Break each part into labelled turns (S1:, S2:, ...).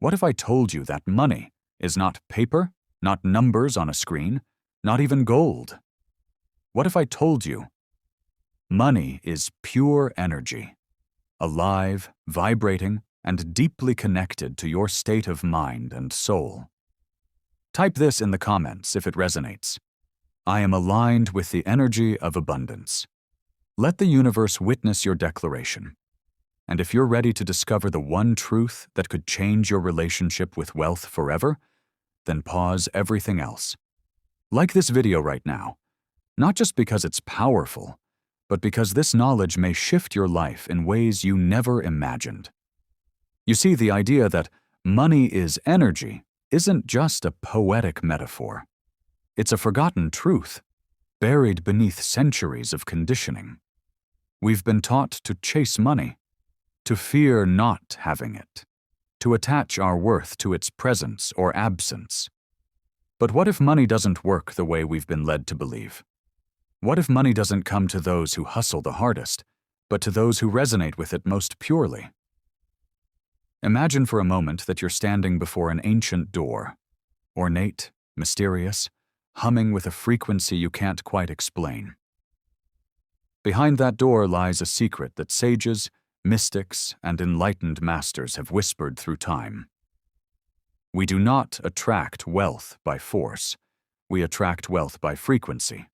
S1: What if I told you that money is not paper, not numbers on a screen, not even gold? What if I told you money is pure energy, alive, vibrating, and deeply connected to your state of mind and soul? Type this in the comments if it resonates. I am aligned with the energy of abundance. Let the universe witness your declaration. And if you're ready to discover the one truth that could change your relationship with wealth forever, then pause everything else. Like this video right now, not just because it's powerful, but because this knowledge may shift your life in ways you never imagined. You see, the idea that money is energy isn't just a poetic metaphor. It's a forgotten truth, buried beneath centuries of conditioning. We've been taught to chase money, to fear not having it, to attach our worth to its presence or absence. But what if money doesn't work the way we've been led to believe? What if money doesn't come to those who hustle the hardest, but to those who resonate with it most purely? Imagine for a moment that you're standing before an ancient door, ornate, mysterious, humming with a frequency you can't quite explain. Behind that door lies a secret that sages, mystics, and enlightened masters have whispered through time. We do not attract wealth by force. We attract wealth by frequency.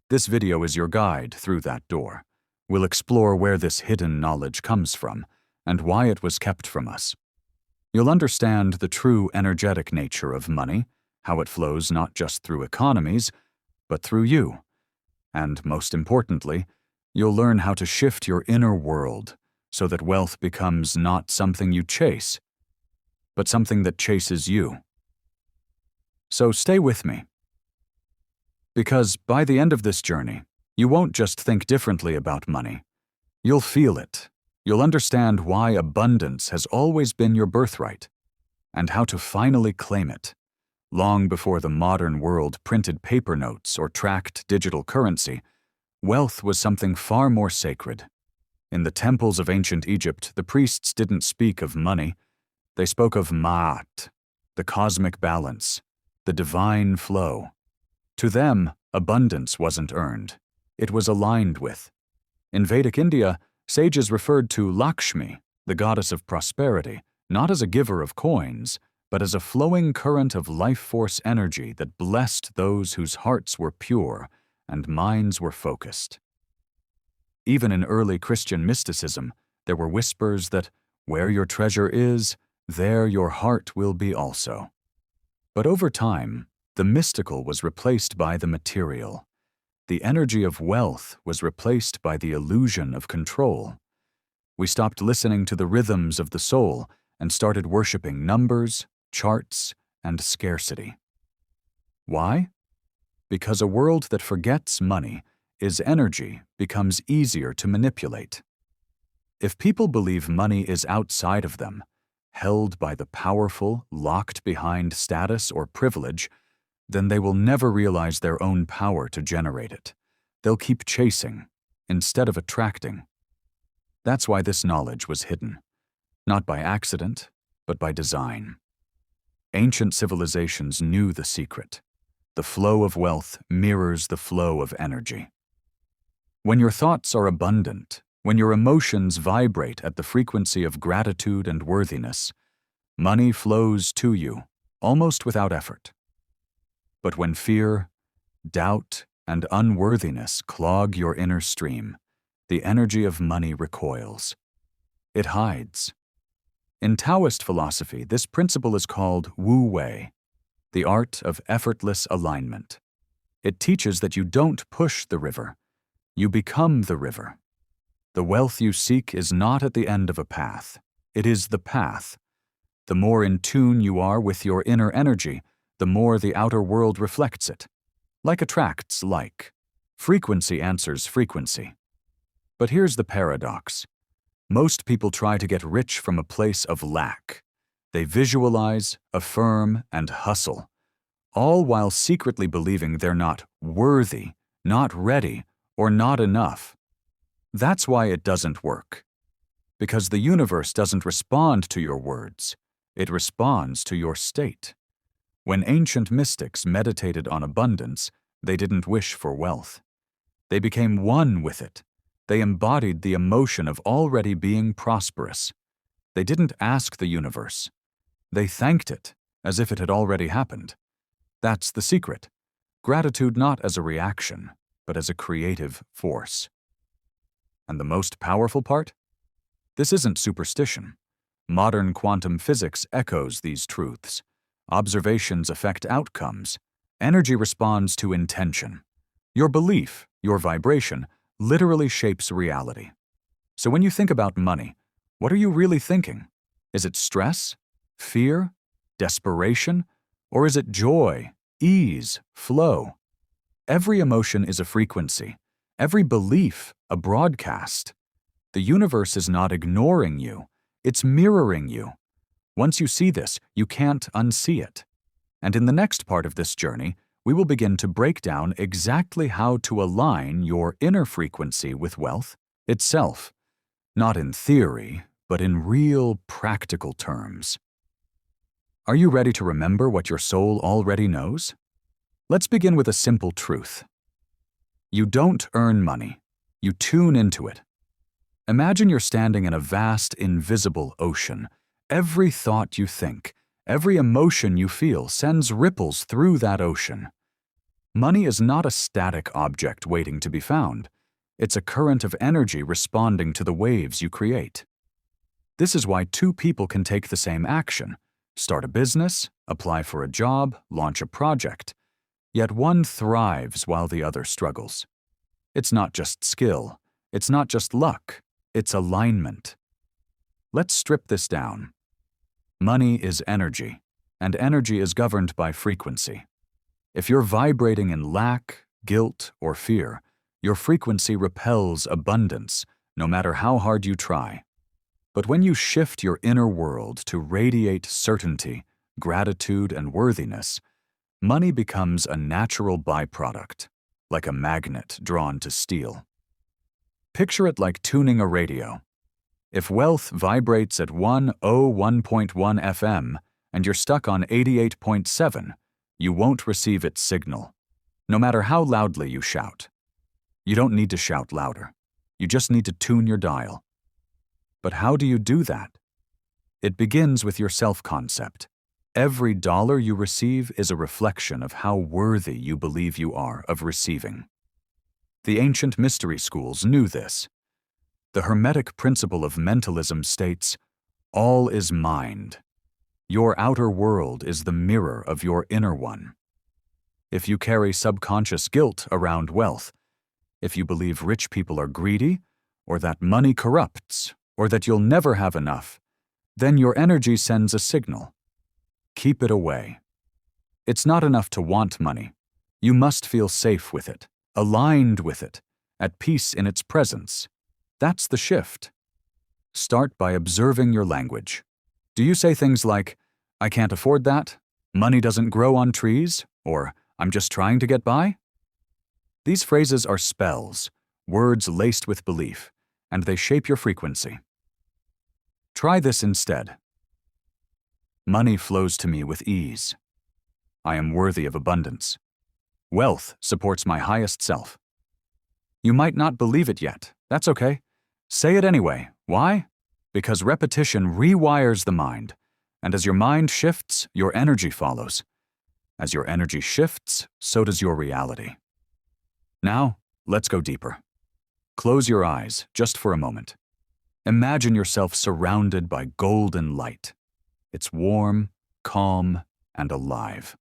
S1: This video is your guide through that door. We'll explore where this hidden knowledge comes from and why it was kept from us. You'll understand the true energetic nature of money, how it flows not just through economies, but through you. And most importantly, you'll learn how to shift your inner world so that wealth becomes not something you chase, but something that chases you. So stay with me. Because by the end of this journey, you won't just think differently about money. You'll feel it. You'll understand why abundance has always been your birthright, and how to finally claim it. Long before the modern world printed paper notes or tracked digital currency, wealth was something far more sacred. In the temples of ancient Egypt, the priests didn't speak of money. They spoke of Ma'at, the cosmic balance, the divine flow. To them, abundance wasn't earned. It was aligned with. In Vedic India, sages referred to Lakshmi, the goddess of prosperity, not as a giver of coins, but as a flowing current of life force energy that blessed those whose hearts were pure and minds were focused. Even in early Christian mysticism, there were whispers that where your treasure is, there your heart will be also. But over time, the mystical was replaced by the material. The energy of wealth was replaced by the illusion of control. We stopped listening to the rhythms of the soul and started worshiping numbers, charts, and scarcity. Why? Because a world that forgets money is energy becomes easier to manipulate. If people believe money is outside of them, held by the powerful, locked behind status or privilege, then they will never realize their own power to generate it. They'll keep chasing instead of attracting. That's why this knowledge was hidden, not by accident, but by design. Ancient civilizations knew the secret. The flow of wealth mirrors the flow of energy. When your thoughts are abundant, when your emotions vibrate at the frequency of gratitude and worthiness, money flows to you, almost without effort. But when fear, doubt, and unworthiness clog your inner stream, the energy of money recoils. It hides. In Taoist philosophy, this principle is called Wu Wei, the art of effortless alignment. It teaches that you don't push the river, you become the river. The wealth you seek is not at the end of a path, it is the path. The more in tune you are with your inner energy, the more the outer world reflects it. Like attracts like. Frequency answers frequency. But here's the paradox. Most people try to get rich from a place of lack. They visualize, affirm, and hustle, all while secretly believing they're not worthy, not ready, or not enough. That's why it doesn't work. Because the universe doesn't respond to your words. It responds to your state. When ancient mystics meditated on abundance, they didn't wish for wealth. They became one with it. They embodied the emotion of already being prosperous. They didn't ask the universe. They thanked it as if it had already happened. That's the secret. Gratitude not as a reaction, but as a creative force. And the most powerful part? This isn't superstition. Modern quantum physics echoes these truths. Observations affect outcomes. Energy responds to intention. Your belief, your vibration, literally shapes reality. So when you think about money, what are you really thinking? Is it stress, fear, desperation, or is it joy, ease, flow? Every emotion is a frequency. Every belief, a broadcast. The universe is not ignoring you. It's mirroring you. Once you see this, you can't unsee it. And in the next part of this journey, we will begin to break down exactly how to align your inner frequency with wealth itself, not in theory, but in real, practical terms. Are you ready to remember what your soul already knows? Let's begin with a simple truth. You don't earn money. You tune into it. Imagine you're standing in a vast, invisible ocean. Every thought you think, every emotion you feel sends ripples through that ocean. Money is not a static object waiting to be found. It's a current of energy responding to the waves you create. This is why two people can take the same action, start a business, apply for a job, launch a project. Yet one thrives while the other struggles. It's not just skill. It's not just luck. It's alignment. Let's strip this down. Money is energy, and energy is governed by frequency. If you're vibrating in lack, guilt, or fear, your frequency repels abundance, no matter how hard you try. But when you shift your inner world to radiate certainty, gratitude, and worthiness, money becomes a natural byproduct, like a magnet drawn to steel. Picture it like tuning a radio. If wealth vibrates at 101.1 FM and you're stuck on 88.7, you won't receive its signal, no matter how loudly you shout. You don't need to shout louder. You just need to tune your dial. But how do you do that? It begins with your self-concept. Every dollar you receive is a reflection of how worthy you believe you are of receiving. The ancient mystery schools knew this. The Hermetic principle of mentalism states, all is mind. Your outer world is the mirror of your inner one. If you carry subconscious guilt around wealth, if you believe rich people are greedy, or that money corrupts, or that you'll never have enough, then your energy sends a signal. Keep it away. It's not enough to want money. You must feel safe with it, aligned with it, at peace in its presence. That's the shift. Start by observing your language. Do you say things like, I can't afford that, money doesn't grow on trees, or I'm just trying to get by? These phrases are spells, words laced with belief, and they shape your frequency. Try this instead. Money flows to me with ease. I am worthy of abundance. Wealth supports my highest self. You might not believe it yet. That's okay. Say it anyway. Why? Because repetition rewires the mind, and as your mind shifts, your energy follows. As your energy shifts, so does your reality. Now, let's go deeper. Close your eyes just for a moment. Imagine yourself surrounded by golden light. It's warm, calm, and alive.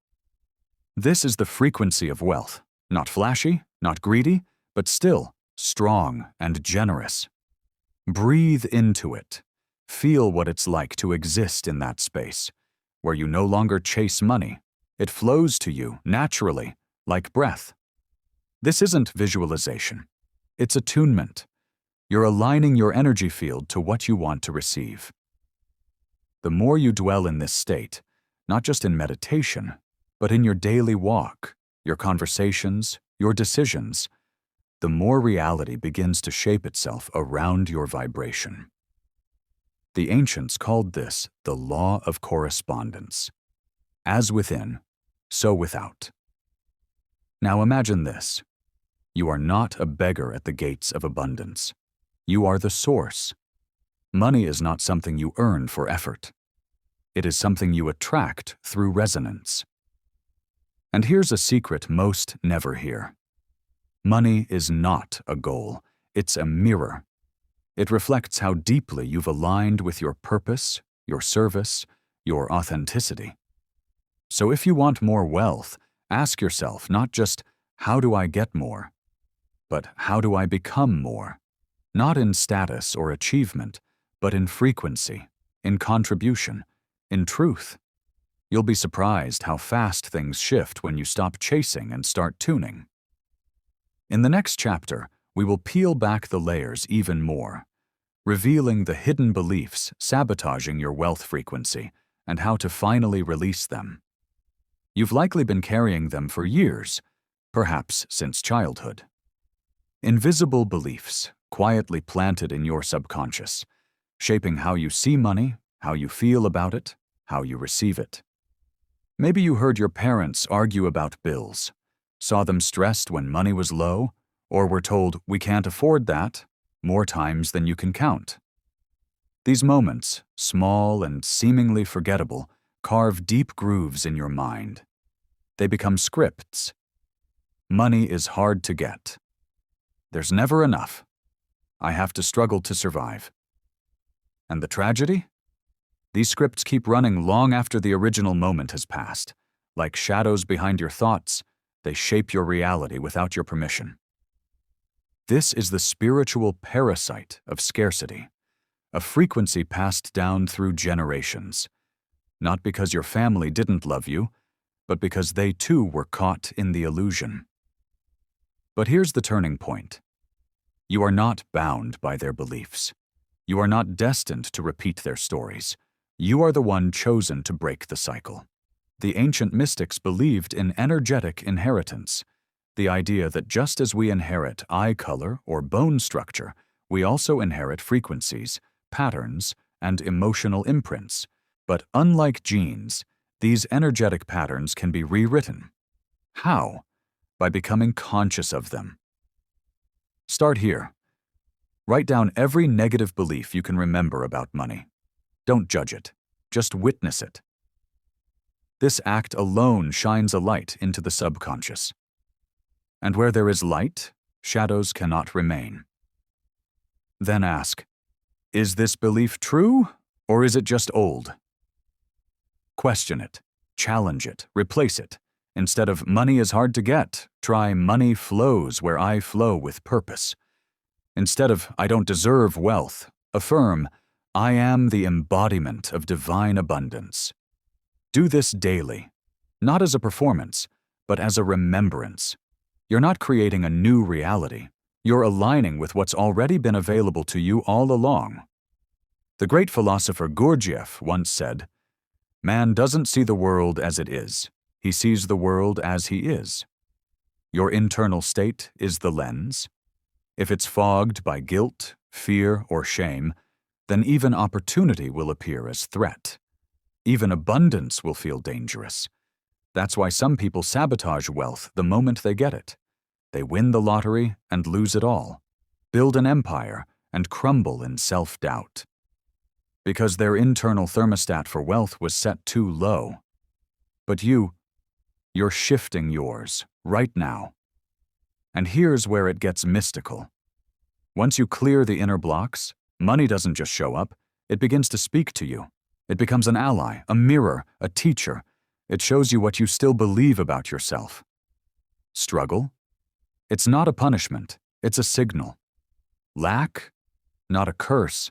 S1: This is the frequency of wealth, not flashy, not greedy, but still strong and generous. Breathe into it. Feel what it's like to exist in that space, where you no longer chase money. It flows to you naturally, like breath. This isn't visualization. It's attunement. You're aligning your energy field to what you want to receive. The more you dwell in this state, not just in meditation, but in your daily walk, your conversations, your decisions, the more reality begins to shape itself around your vibration. The ancients called this the law of correspondence. As within, so without. Now imagine this. You are not a beggar at the gates of abundance. You are the source. Money is not something you earn for effort. It is something you attract through resonance. And here's a secret most never hear. Money is not a goal. It's a mirror. It reflects how deeply you've aligned with your purpose, your service, your authenticity. So if you want more wealth, ask yourself not just, how do I get more? But how do I become more? Not in status or achievement, but in frequency, in contribution, in truth. You'll be surprised how fast things shift when you stop chasing and start tuning. In the next chapter, we will peel back the layers even more, revealing the hidden beliefs sabotaging your wealth frequency and how to finally release them. You've likely been carrying them for years, perhaps since childhood. Invisible beliefs, quietly planted in your subconscious, shaping how you see money, how you feel about it, how you receive it. Maybe you heard your parents argue about bills, saw them stressed when money was low, or were told, "We can't afford that," more times than you can count. These moments, small and seemingly forgettable, carve deep grooves in your mind. They become scripts. Money is hard to get. There's never enough. I have to struggle to survive. And the tragedy? These scripts keep running long after the original moment has passed. Like shadows behind your thoughts, they shape your reality without your permission. This is the spiritual parasite of scarcity, a frequency passed down through generations. Not because your family didn't love you, but because they too were caught in the illusion. But here's the turning point. You are not bound by their beliefs. You are not destined to repeat their stories. You are the one chosen to break the cycle. The ancient mystics believed in energetic inheritance, the idea that just as we inherit eye color or bone structure, we also inherit frequencies, patterns, and emotional imprints. But unlike genes, these energetic patterns can be rewritten. How? By becoming conscious of them. Start here. Write down every negative belief you can remember about money. Don't judge it. Just witness it. This act alone shines a light into the subconscious. And where there is light, shadows cannot remain. Then ask, is this belief true, or is it just old? Question it, challenge it, replace it. Instead of money is hard to get, try money flows where I flow with purpose. Instead of I don't deserve wealth, affirm I am the embodiment of divine abundance. Do this daily, not as a performance, but as a remembrance. You're not creating a new reality. You're aligning with what's already been available to you all along. The great philosopher Gurdjieff once said, "Man doesn't see the world as it is. He sees the world as he is." Your internal state is the lens. If it's fogged by guilt, fear, or shame, then even opportunity will appear as threat. Even abundance will feel dangerous. That's why some people sabotage wealth the moment they get it. They win the lottery and lose it all, build an empire, and crumble in self-doubt. Because their internal thermostat for wealth was set too low. But you're shifting yours right now. And here's where it gets mystical. Once you clear the inner blocks, money doesn't just show up, it begins to speak to you. It becomes an ally, a mirror, a teacher. It shows you what you still believe about yourself. Struggle? It's not a punishment, it's a signal. Lack? Not a curse,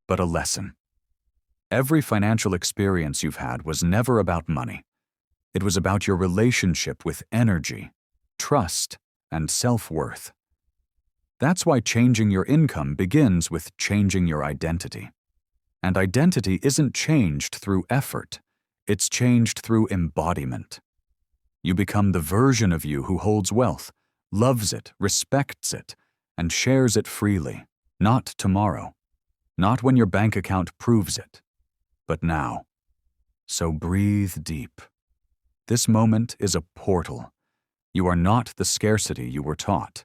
S1: but a lesson. Every financial experience you've had was never about money. It was about your relationship with energy, trust, and self-worth. That's why changing your income begins with changing your identity. And identity isn't changed through effort, it's changed through embodiment. You become the version of you who holds wealth, loves it, respects it, and shares it freely, not tomorrow, not when your bank account proves it, but now. So breathe deep. This moment is a portal. You are not the scarcity you were taught.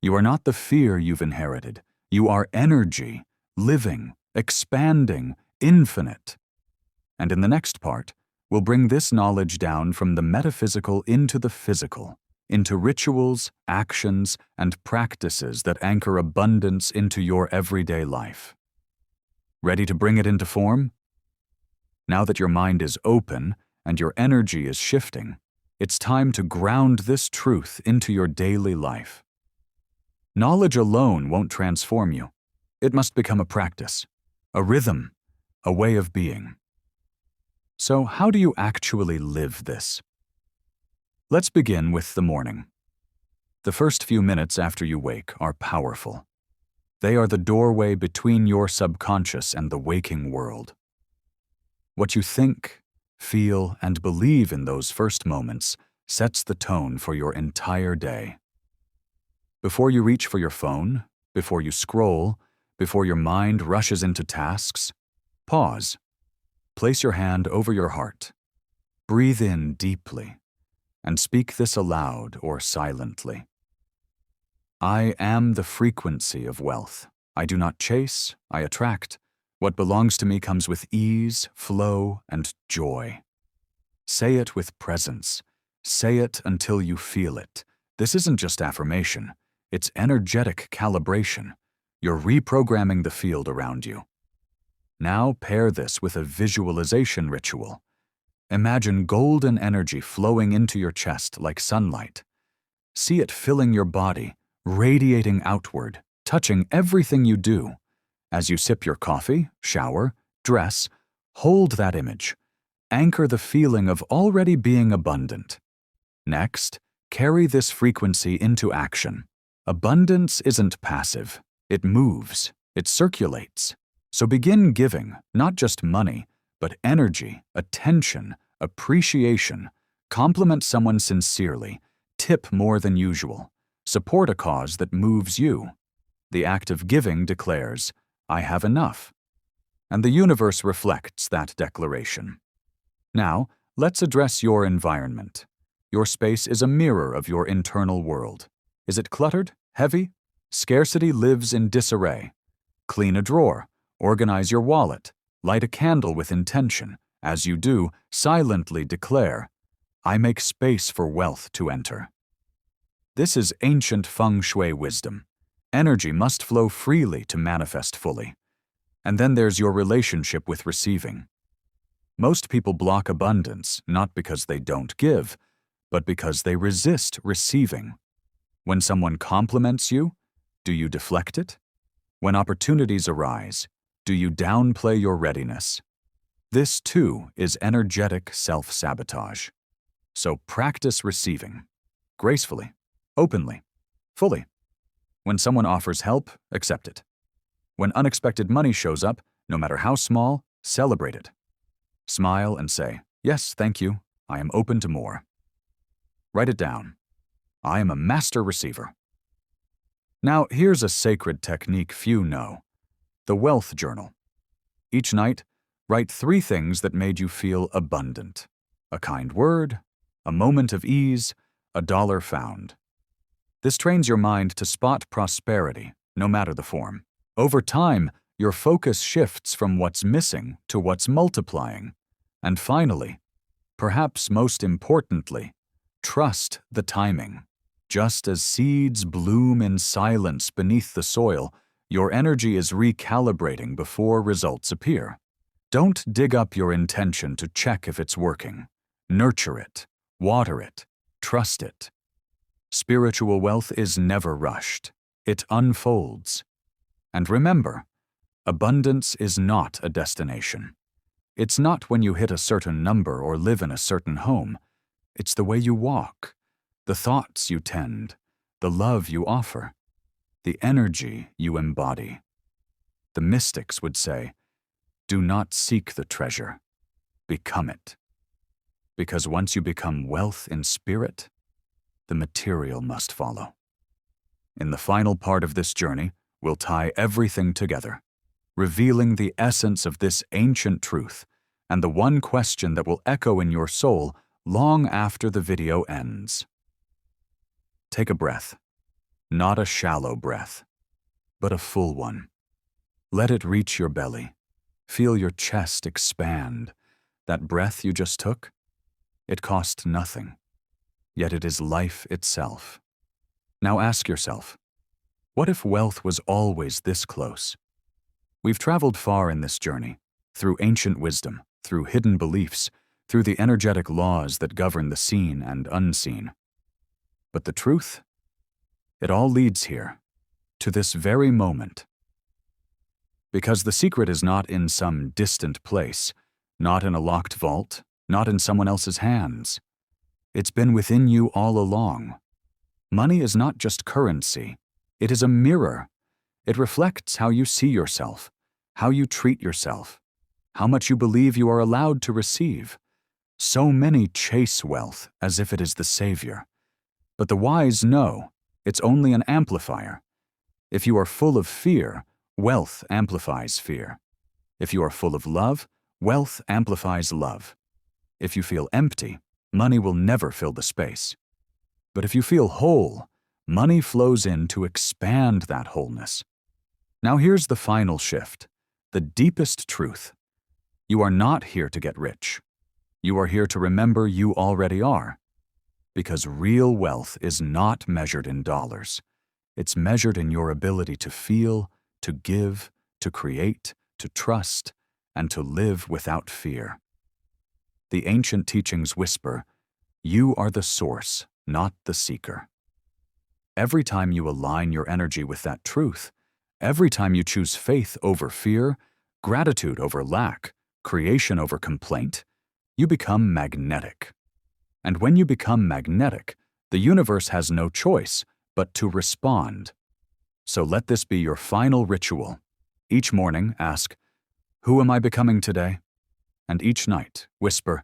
S1: You are not the fear you've inherited. You are energy, living, expanding, infinite. And in the next part, we'll bring this knowledge down from the metaphysical into the physical, into rituals, actions, and practices that anchor abundance into your everyday life. Ready to bring it into form? Now that your mind is open and your energy is shifting, it's time to ground this truth into your daily life. Knowledge alone won't transform you. It must become a practice, a rhythm, a way of being. So how do you actually live this? Let's begin with the morning. The first few minutes after you wake are powerful. They are the doorway between your subconscious and the waking world. What you think, feel, and believe in those first moments sets the tone for your entire day. Before you reach for your phone, before you scroll, before your mind rushes into tasks, pause. Place your hand over your heart. Breathe in deeply, and speak this aloud or silently. I am the frequency of wealth. I do not chase, I attract. What belongs to me comes with ease, flow, and joy. Say it with presence. Say it until you feel it. This isn't just affirmation. It's energetic calibration. You're reprogramming the field around you. Now pair this with a visualization ritual. Imagine golden energy flowing into your chest like sunlight. See it filling your body, radiating outward, touching everything you do. As you sip your coffee, shower, dress, hold that image. Anchor the feeling of already being abundant. Next, carry this frequency into action. Abundance isn't passive. It moves. It circulates. So begin giving, not just money, but energy, attention, appreciation. Compliment someone sincerely. Tip more than usual. Support a cause that moves you. The act of giving declares, I have enough. And the universe reflects that declaration. Now, let's address your environment. Your space is a mirror of your internal world. Is it cluttered? Heavy? Scarcity lives in disarray. Clean a drawer. Organize your wallet. Light a candle with intention. As you do, silently declare, I make space for wealth to enter. This is ancient feng shui wisdom. Energy must flow freely to manifest fully. And then there's your relationship with receiving. Most people block abundance not because they don't give, but because they resist receiving. When someone compliments you, do you deflect it? When opportunities arise, do you downplay your readiness? This, too, is energetic self-sabotage. So practice receiving. Gracefully, openly, fully. When someone offers help, accept it. When unexpected money shows up, no matter how small, celebrate it. Smile and say, yes, thank you. I am open to more. Write it down. I am a master receiver. Now, here's a sacred technique few know. The Wealth Journal. Each night, write 3 things that made you feel abundant. A kind word, a moment of ease, a dollar found. This trains your mind to spot prosperity, no matter the form. Over time, your focus shifts from what's missing to what's multiplying. And finally, perhaps most importantly, trust the timing. Just as seeds bloom in silence beneath the soil, your energy is recalibrating before results appear. Don't dig up your intention to check if it's working. Nurture it, water it, trust it. Spiritual wealth is never rushed. It unfolds. And remember, abundance is not a destination. It's not when you hit a certain number or live in a certain home. It's the way you walk, the thoughts you tend, the love you offer, the energy you embody. The mystics would say, do not seek the treasure, become it. Because once you become wealth in spirit, the material must follow. In the final part of this journey, we'll tie everything together. revealing the essence of this ancient truth and the one question that will echo in your soul long after the video ends. Take a breath, not a shallow breath, but a full one. Let it reach your belly. Feel your chest expand. That breath you just took, it cost nothing, yet it is life itself. Now ask yourself, what if wealth was always this close? We've traveled far in this journey, through ancient wisdom, through hidden beliefs, through the energetic laws that govern the seen and unseen. But the truth? It all leads here, to this very moment. Because the secret is not in some distant place, not in a locked vault, not in someone else's hands. It's been within you all along. Money is not just currency. It is a mirror. It reflects how you see yourself, how you treat yourself, how much you believe you are allowed to receive. So many chase wealth as if it is the savior. But the wise know it's only an amplifier. If you are full of fear, wealth amplifies fear. If you are full of love, wealth amplifies love. If you feel empty, money will never fill the space. But if you feel whole, money flows in to expand that wholeness. Now here's the final shift, the deepest truth. You are not here to get rich. You are here to remember you already are. Because real wealth is not measured in dollars. It's measured in your ability to feel, to give, to create, to trust, and to live without fear. The ancient teachings whisper, you are the source, not the seeker. Every time you align your energy with that truth, every time you choose faith over fear, gratitude over lack, creation over complaint, you become magnetic. And when you become magnetic, the universe has no choice but to respond. So let this be your final ritual. Each morning, ask, who am I becoming today? And each night, whisper,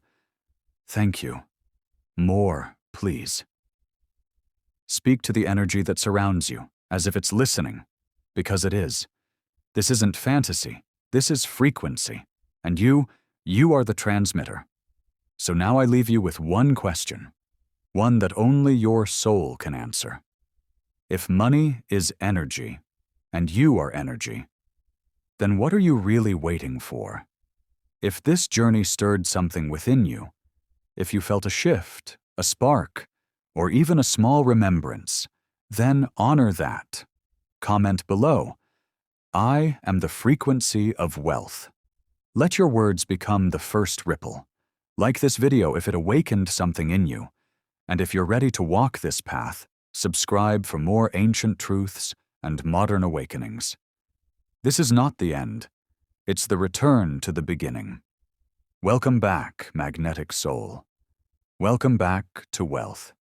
S1: thank you. More, please. Speak to the energy that surrounds you, as if it's listening, because it is. This isn't fantasy, this is frequency, and you are the transmitter. So now I leave you with one question, one that only your soul can answer. If money is energy, and you are energy, then what are you really waiting for? If this journey stirred something within you, if you felt a shift, a spark, or even a small remembrance, then honor that. Comment below, I am the frequency of wealth. Let your words become the first ripple. Like this video if it awakened something in you. And if you're ready to walk this path, subscribe for more ancient truths and modern awakenings. This is not the end. It's the return to the beginning. Welcome back, magnetic soul. Welcome back to wealth.